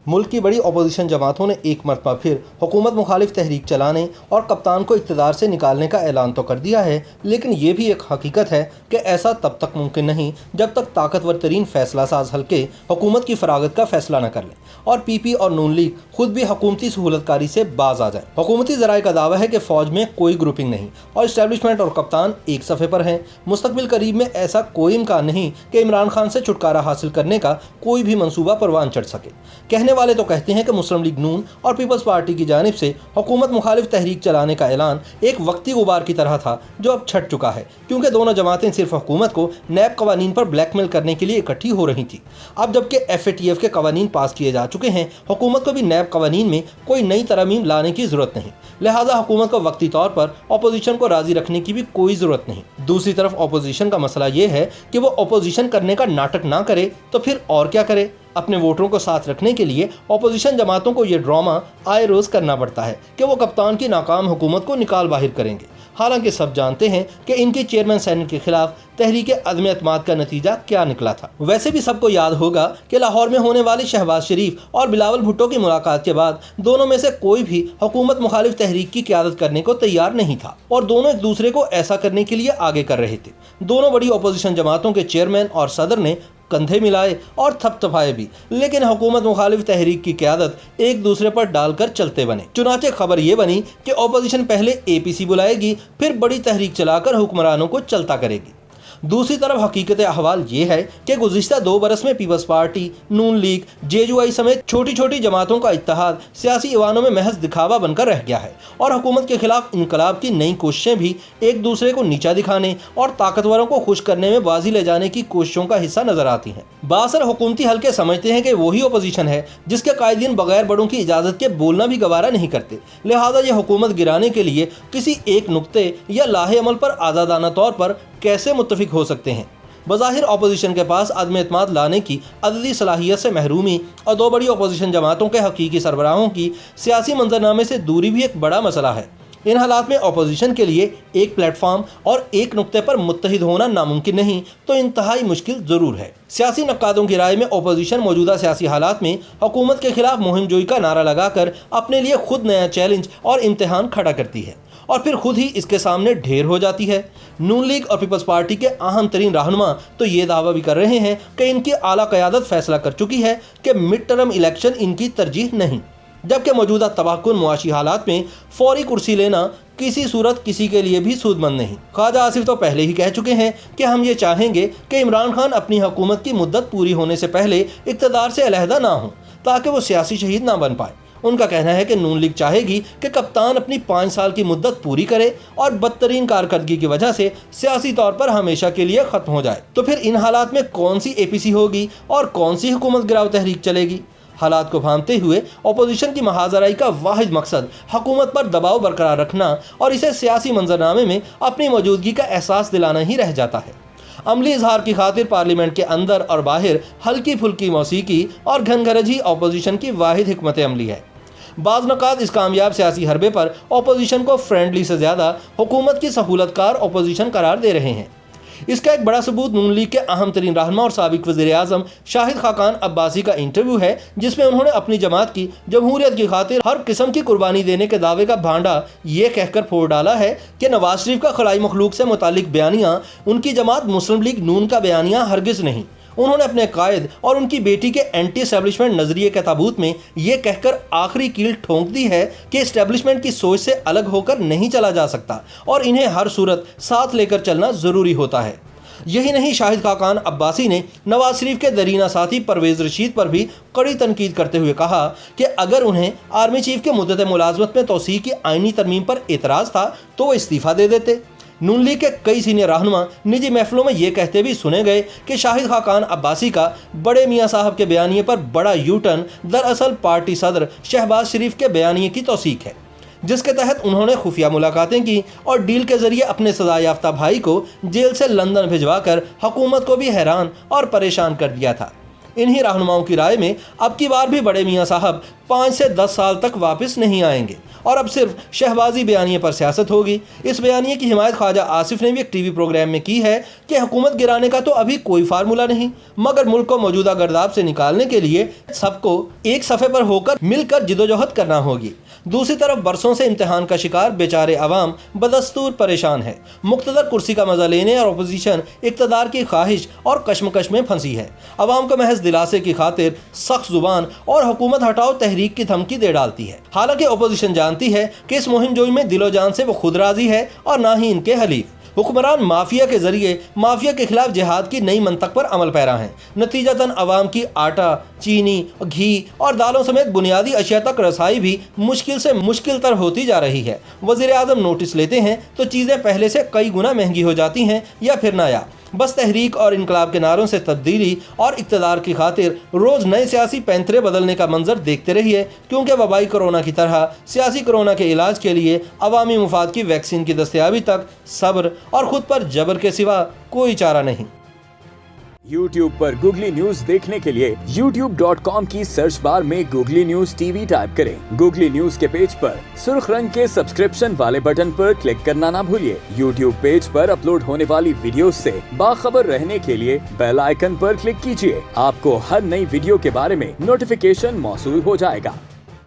मुल्क की बड़ी अपोजिशन जमातों ने एक मरतबा फिर हुकूमत मुखालिफ तहरीक चलाने और कप्तान को इक़्तिदार से निकालने का ऐलान तो कर दिया है, लेकिन ये भी एक हकीकत है कि ऐसा तब तक मुमकिन नहीं जब तक ताकतवर तरीन फैसला साज हल्के हुकूमत की फरागत का फैसला न कर लें और PP और नून लीग खुद भी हुकूमती सहूलतकारी से बाज आ जाए। हुकूमती ज़राए का दावा है कि फ़ौज में कोई ग्रुपिंग नहीं और इस्टेब्लिशमेंट और कप्तान एक सफ़े पर हैं। मुस्तकबिल करीब में ऐसा कोई इम्कान नहीं कि इमरान खान से छुटकारा हासिल करने का कोई भी मंसूबा परवान चढ़ सके। कहने वाले तो कहते हैं कि मुस्लिम लीग नून और पीपल्स पार्टी की जानिब से हुकूमत मुखालिफ तहरीक चलाने का ऐलान एक वक्ती गुबार की तरह था जो अब छट चुका है, क्योंकि दोनों जमातें सिर्फ हुकूमत को नैब कवानीन पर ब्लैकमेल करने के लिए इकट्ठी हो रही थी। अब जबकि FATF के कवानीन पास किए जा चुके हैं, हुकूमत को भी नैब कवानीन में कोई नई तरमीम लाने की ज़रूरत नहीं, लिहाजा हुकूमत को वक्ती तौर पर अपोजिशन को राज़ी रखने की भी कोई ज़रूरत नहीं। दूसरी तरफ अपोजिशन का मसला ये है कि वो अपोजिशन करने का नाटक ना करे तो फिर और क्या करे। अपने वोटरों को साथ रखने के लिए अपोजिशन जमातों को ये ड्रामा आए रोज़ करना पड़ता है कि वो कप्तान की नाकाम हुकूमत को निकाल बाहर करेंगे। हालांकि सब जानते हैं कि इनकी चेयरमैन सेनेट के खिलाफ तहरीक अदम एतमाद का नतीजा क्या निकला था। वैसे भी सबको याद होगा कि लाहौर में होने वाली शहबाज शरीफ और बिलावल भुट्टो की मुलाकात के बाद दोनों में से कोई भी हुकूमत मुखालिफ तहरीक की क़यादत करने को तैयार नहीं था और दोनों एक दूसरे को ऐसा करने के लिए आगे कर रहे थे। दोनों बड़ी अपोजिशन जमातों के चेयरमैन और सदर ने कंधे मिलाए और थपथपाए भी, लेकिन हुकूमत मुखालिफ तहरीक की क़यादत एक दूसरे पर डालकर चलते बने। चुनाचे खबर ये बनी कि अपोजिशन पहले APC बुलाएगी, फिर बड़ी तहरीक चलाकर हुक्मरानों को चलता करेगी। दूसरी तरफ हकीकत अहवाल ये है कि गुज़िश्ता 2 बरस में पीपल्स पार्टी, नून लीग, JUI समेत छोटी छोटी जमातों का इत्तेहाद सियासी ईवानों में महज दिखावा बनकर रह गया है और हुकूमत के खिलाफ इनकलाब की नई कोशिशें भी एक दूसरे को नीचा दिखाने और ताकतवरों को खुश करने में बाजी ले जाने की कोशिशों का हिस्सा नजर आती हैं। बासर हुकूमती हल्के समझते हैं कि वही अपोजिशन है जिसके कायदीन बगैर बड़ों की इजाज़त के बोलना भी गवारा नहीं करते, लिहाजा ये हुकूमत गिराने के लिए किसी एक नुक्ते या लाहे अमल पर आज़ादाना तौर पर कैसे मुत्तफिक हो सकते हैं। बज़ाहिर अपोजिशन के पास अदम एतमाद लाने की अददी सलाहियत से महरूमी और 2 बड़ी अपोजिशन जमातों के हकीकी सरबराहों की सियासी मंजरनामे से दूरी भी एक बड़ा मसला है। इन हालात में अपोजिशन के लिए एक प्लेटफॉर्म और एक नुक्ते पर मुत्तहिद होना नामुमकिन नहीं तो इंतहाई मुश्किल ज़रूर है। सियासी नक्कादों की राय में अपोजिशन मौजूदा सियासी हालात में हुकूमत के खिलाफ मुहिम जोई का नारा लगाकर अपने लिए खुद नया चैलेंज और इम्तहान खड़ा करती है और फिर खुद ही इसके सामने ढेर हो जाती है। नून लीग और पीपल्स पार्टी के अहम तरीन रहनुमा तो ये दावा भी कर रहे हैं कि इनकी आला क़यादत फैसला कर चुकी है कि मिड टर्म इलेक्शन इनकी तरजीह नहीं, जबकि मौजूदा तबाहकुन मुआशी हालात में फौरी कुर्सी लेना किसी सूरत किसी के लिए भी सूदमंद नहीं। ख्वाजा आसिफ तो पहले ही कह चुके हैं कि हम ये चाहेंगे कि इमरान खान अपनी हुकूमत की मुद्दत पूरी होने से पहले इक़्तिदार से अलहदा ना हो ताकि वो सियासी शहीद ना बन पाए। उनका कहना है कि नून लीग चाहेगी कि कप्तान अपनी 5 साल की मुद्दत पूरी करे और बदतरीन कारकर्दगी की वजह से सियासी तौर पर हमेशा के लिए ख़त्म हो जाए। तो फिर इन हालात में कौन सी APC होगी और कौन सी हुकूमत गिराव तहरीक चलेगी? हालात को भांपते हुए अपोजिशन की महाजराई का वाहिद मकसद हुकूमत पर दबाव बरकरार रखना और इसे सियासी मंजरनामे में अपनी मौजूदगी का एहसास दिलाना ही रह जाता है। अमली इजहार की खातिर पार्लियामेंट के अंदर और बाहर हल्की फुल्की मौसीकी और घनघरजी अपोजिशन की वाहिद हिकमत अमली है। बाज़ नकात इस कामयाब सियासी हरबे पर अपोजिशन को फ्रेंडली से ज़्यादा हुकूमत की सहूलतकार अपोजिशन करार दे रहे हैं। इसका एक बड़ा सबूत नून लीग के अहम तरीन रहनुमा और साबिक वज़ीर-ए-आज़म शाहिद खाकान अब्बासी का इंटरव्यू है, जिसमें उन्होंने अपनी जमात की जमहूरियत की खातिर हर किस्म की कुर्बानी देने के दावे का भांडा ये कहकर फोड़ डाला है कि नवाज शरीफ का खलाई मखलूक से मुतालिक बयानियाँ उनकी जमात मुस्लिम लीग नून का बयानिया हरगिज़ नहीं। उन्होंने अपने कायद और उनकी बेटी के एंटी एस्टेब्लिशमेंट नज़रिए के ताबूत में ये कहकर आखिरी कील ठोंक दी है कि एस्टेब्लिशमेंट की सोच से अलग होकर नहीं चला जा सकता और इन्हें हर सूरत साथ लेकर चलना ज़रूरी होता है। यही नहीं, शाहिद खाकान अब्बासी ने नवाज शरीफ के दरीना साथी परवेज़ रशीद पर भी कड़ी तनकीद करते हुए कहा कि अगर उन्हें आर्मी चीफ के मुद्दत मुलाजमत में तौसीक़ की आइनी तरमीम पर एतराज़ था तो वो इस्तीफ़ा दे देते। नून लीग के कई सीनियर रहनुमा निजी महफिलों में ये कहते भी सुने गए कि शाहिद खाकान अब्बासी का बड़े मियाँ साहब के बयानिए पर बड़ा यूटर्न दरअसल पार्टी सदर शहबाज शरीफ के बयानिए की तौसीक़ है, जिसके तहत उन्होंने खुफिया मुलाकातें की और डील के ज़रिए अपने सज़ा याफ्ता भाई को जेल से लंदन भिजवाकर हुकूमत को भी हैरान और परेशान कर दिया था। इन्हीं रहनुमाओं की राय में अब की बार भी बड़े मियाँ साहब 5 से 10 साल तक वापस नहीं आएंगे और अब सिर्फ शहबाजी बयानिए पर सियासत होगी। इस बयानिए की हिमायत ख्वाजा आसिफ ने भी एक टीवी प्रोग्राम में की है कि हुकूमत गिराने का तो अभी कोई फार्मूला नहीं, मगर मुल्क को मौजूदा गर्दाब से निकालने के लिए सबको एक सफ़े पर होकर मिलकर जिदोजहद करना होगी। दूसरी तरफ बरसों से इम्तिहान का शिकार बेचारे अवाम बदस्तूर परेशान है। मुख्तदर कुर्सी का मजा लेने और अपोजिशन इक़्तिदार की ख्वाहिश और कश्मकश में फंसी है। अवाम को महज दिलासे की खातिर सख्त जुबान और हुकूमत हटाओ तहरीक की धमकी दे डालती है। हालांकि अपोजिशन जानती है कि इस मुहिम जोई में दिलो जान से वो खुद राजी है और ना ही इनके हलीफ। हुक्मरान माफिया के जरिए माफिया के खिलाफ जिहाद की नई मंतक पर अमल पैरा हैं। नतीजतन अवाम की आटा, चीनी, घी और दालों समेत बुनियादी अशिया तक रसाई भी मुश्किल से मुश्किल तर होती जा रही है। वज़ीर आज़म नोटिस लेते हैं तो चीज़ें पहले से कई गुना महंगी हो जाती हैं या फिर नायाब। बस तहरीक और इनकलाब के नारों से तब्दीली और इक़्तिदार की खातिर रोज़ नए सियासी पैंतरे बदलने का मंजर देखते रहिए, क्योंकि वबाई कोरोना की तरह सियासी कोरोना के इलाज के लिए अवामी मुफाद की वैक्सीन की दस्तयाबी तक सब्र और ख़ुद पर जबर के सिवा कोई चारा नहीं। YouTube पर गूगली न्यूज देखने के लिए youtube.com की सर्च बार में गूगली न्यूज टीवी टाइप करें। गूगली न्यूज के पेज पर सुर्ख रंग के सब्सक्रिप्शन वाले बटन पर क्लिक करना ना भूलिए। YouTube पेज पर अपलोड होने वाली वीडियो से बाखबर रहने के लिए बेल आइकन पर क्लिक कीजिए। आपको हर नई वीडियो के बारे में नोटिफिकेशन मौसूल हो जाएगा।